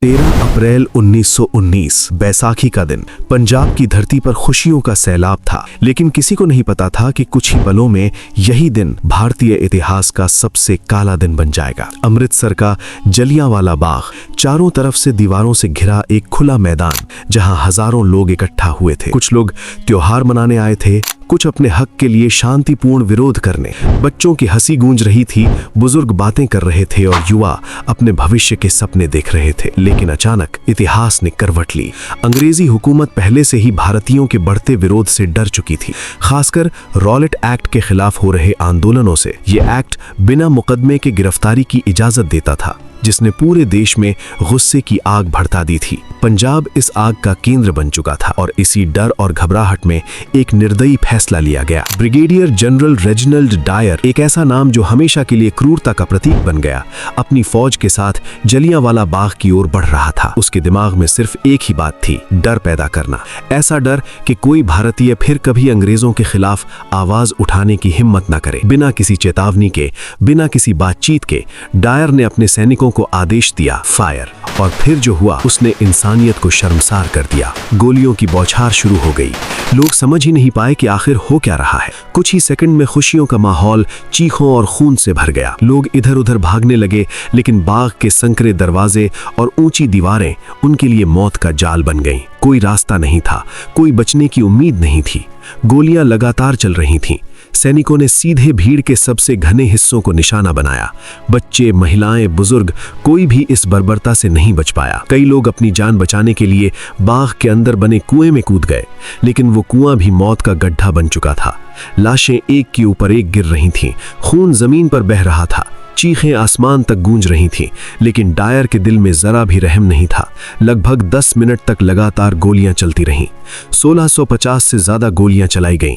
13 अप्रैल 1919 बैसाखी का दिन पंजाब की धरती पर खुशियों का सैलाब था। लेकिन किसी को नहीं पता था कि कुछ ही पलों में यही दिन भारतीय इतिहास का सबसे काला दिन बन जाएगा। अमृतसर का जलियांवाला बाग, चारों तरफ से दीवारों से घिरा एक खुला मैदान जहां हजारों लोग इकट्ठा हुए थे। कुछ लोग त्योहार मनाने आए थे, कुछ अपने हक के लिए शांतिपूर्ण विरोध करने। बच्चों की हंसी गूंज रही थी, बुजुर्ग बातें कर रहे थे और युवा अपने भविष्य के सपने देख रहे थे। लेकिन अचानक इतिहास ने करवट ली। अंग्रेजी हुकूमत पहले से ही भारतीयों के बढ़ते विरोध से डर चुकी थी, खासकर रॉलेट एक्ट के खिलाफ हो रहे आंदोलनों से। ये एक्ट बिना मुकदमे के गिरफ्तारी की इजाजत देता था, जिसने पूरे देश में गुस्से की आग भड़का दी थी। पंजाब इस आग का केंद्र बन चुका था और इसी डर और घबराहट में एक निर्दयी फैसला लिया गया। ब्रिगेडियर जनरल रेजिनाल्ड डायर, एक ऐसा नाम जो हमेशा के लिए क्रूरता का प्रतीक बन गया, अपनी फौज के साथ जलियांवाला बाग की ओर बढ़ रहा था। उसके दिमाग में सिर्फ एक ही बात थी, डर पैदा करना। ऐसा डर कि कोई भारतीय फिर कभी अंग्रेजों के खिलाफ आवाज उठाने की हिम्मत न करे। बिना किसी चेतावनी के, बिना किसी बातचीत के डायर ने अपने सैनिकों को आदेश दिया, फायर। और फिर जो हुआ उसने इंसानियत को शर्मसार कर दिया। गोलियों की बौछार शुरू हो गई। लोग समझ ही नहीं पाए कि आखिर हो क्या रहा है। कुछ ही सेकंड में खुशियों का माहौल चीखों और खून से भर गया। लोग इधर उधर भागने लगे, लेकिन बाग के संकरे दरवाजे और ऊंची दीवारें उनके लिए मौत का जाल बन गईं। कोई रास्ता नहीं था, कोई बचने की उम्मीद नहीं थी। गोलियां लगातार चल रही थीं। सैनिकों ने सीधे भीड़ के सबसे घने हिस्सों को निशाना बनाया। बच्चे, महिलाएं, बुजुर्ग, कोई भी इस बर्बरता से नहीं बच पाया। कई लोग अपनी जान बचाने के लिए बाग के अंदर बने कुएं में कूद गए, लेकिन वो कुआं भी मौत का गड्ढा बन चुका था। लाशें एक की ऊपर एक गिर रही थीं, खून जमीन पर बह रहा था, चीखें आसमान तक गूंज रही थीं। लेकिन डायर के दिल में जरा भी रहम नहीं था। लगभग 10 मिनट तक लगातार गोलियां चलती रहीं। 1650 से ज्यादा गोलियां चलाई गईं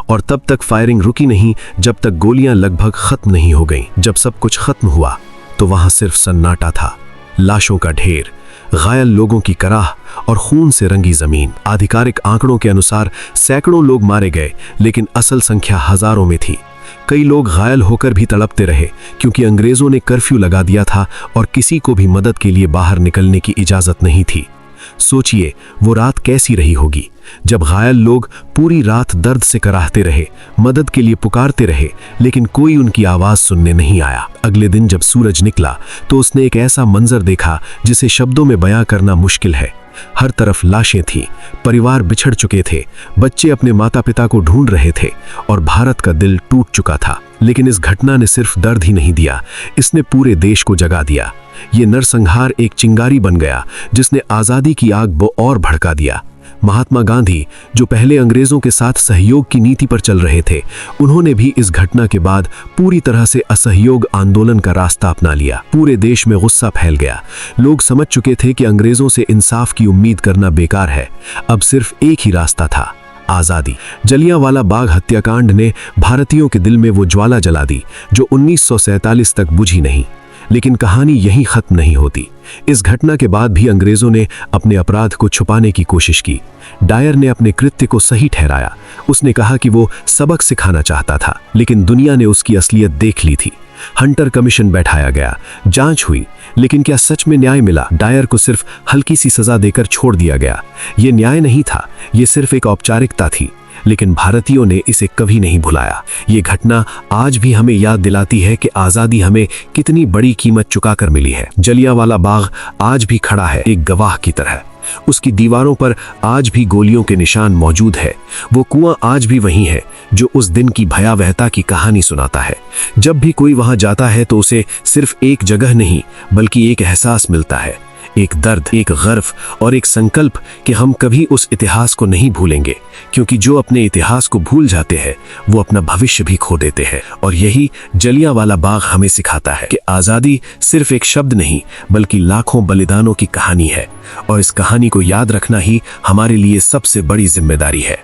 और तब तक फायरिंग रुकी नहीं जब तक गोलियां लगभग खत्म नहीं हो गईं। जब सब कुछ खत्म हुआ तो वहां सिर्फ सन्नाटा था, लाशों का ढेर, घायल लोगों की कराह और खून से रंगी जमीन। आधिकारिक आंकड़ों के अनुसार सैकड़ों लोग मारे गए, लेकिन असल संख्या हजारों में थी। कई लोग घायल होकर भी तड़पते रहे, क्योंकि अंग्रेजों ने कर्फ्यू लगा दिया था और किसी को भी मदद के लिए बाहर निकलने की इजाजत नहीं थी। सोचिए वो रात कैसी रही होगी, जब घायल लोग पूरी रात दर्द से कराहते रहे, मदद के लिए पुकारते रहे, लेकिन कोई उनकी आवाज सुनने नहीं आया। अगले दिन जब सूरज निकला तो उसने एक ऐसा मंजर देखा जिसे शब्दों में बयां करना मुश्किल है। हर तरफ लाशें थीं, परिवार बिछड़ चुके थे, बच्चे अपने माता पिता को ढूंढ रहे थे और भारत का दिल टूट चुका था। लेकिन इस घटना ने सिर्फ दर्द ही नहीं दिया, इसने पूरे देश को जगा दिया। ये नरसंहार एक चिंगारी बन गया जिसने आजादी की आग और भड़का दिया। महात्मा गांधी, जो पहले अंग्रेजों के साथ सहयोग की नीति पर चल रहे थे, उन्होंने भी इस घटना के बाद पूरी तरह से असहयोग आंदोलन का रास्ता अपना लिया। पूरे देश में गुस्सा फैल गया। लोग समझ चुके थे कि अंग्रेजों से इंसाफ की उम्मीद करना बेकार है। अब सिर्फ एक ही रास्ता था, आजादी। जलियांवाला बाग हत्याकांड ने भारतीयों के दिल में वो ज्वाला जला दी जो 1947 तक बुझी नहीं। लेकिन कहानी यहीं खत्म नहीं होती। इस घटना के बाद भी अंग्रेजों ने अपने अपराध को छुपाने की कोशिश की। डायर ने अपने कृत्य को सही ठहराया। उसने कहा कि वो सबक सिखाना चाहता था, लेकिन दुनिया ने उसकी असलियत देख ली थी। हंटर कमीशन बैठाया गया, जांच हुई, लेकिन क्या सच में न्याय मिला? डायर को सिर्फ हल्की सी सजा देकर छोड़ दिया गया। ये न्याय नहीं था, ये सिर्फ एक औपचारिकता थी। लेकिन भारतीयों ने इसे कभी नहीं भुलाया। ये घटना आज भी हमें याद दिलाती है कि आज़ादी हमें कितनी बड़ी कीमत चुकाकर मिली है। जलियांवाला बाग आज भी खड़ा है, एक गवाह की तरह। उसकी दीवारों पर आज भी गोलियों के निशान मौजूद है। वो कुआं आज भी वही है जो उस दिन की भयावहता की कहानी सुनाता है। जब भी कोई वहां जाता है तो उसे सिर्फ एक जगह नहीं, बल्कि एक एहसास मिलता है, एक दर्द, एक गर्व और एक संकल्प कि हम कभी उस इतिहास को नहीं भूलेंगे, क्योंकि जो अपने इतिहास को भूल जाते हैं वो अपना भविष्य भी खो देते हैं। और यही जलियांवाला बाग हमें सिखाता है कि आज़ादी सिर्फ एक शब्द नहीं, बल्कि लाखों बलिदानों की कहानी है। और इस कहानी को याद रखना ही हमारे लिए सबसे बड़ी जिम्मेदारी है।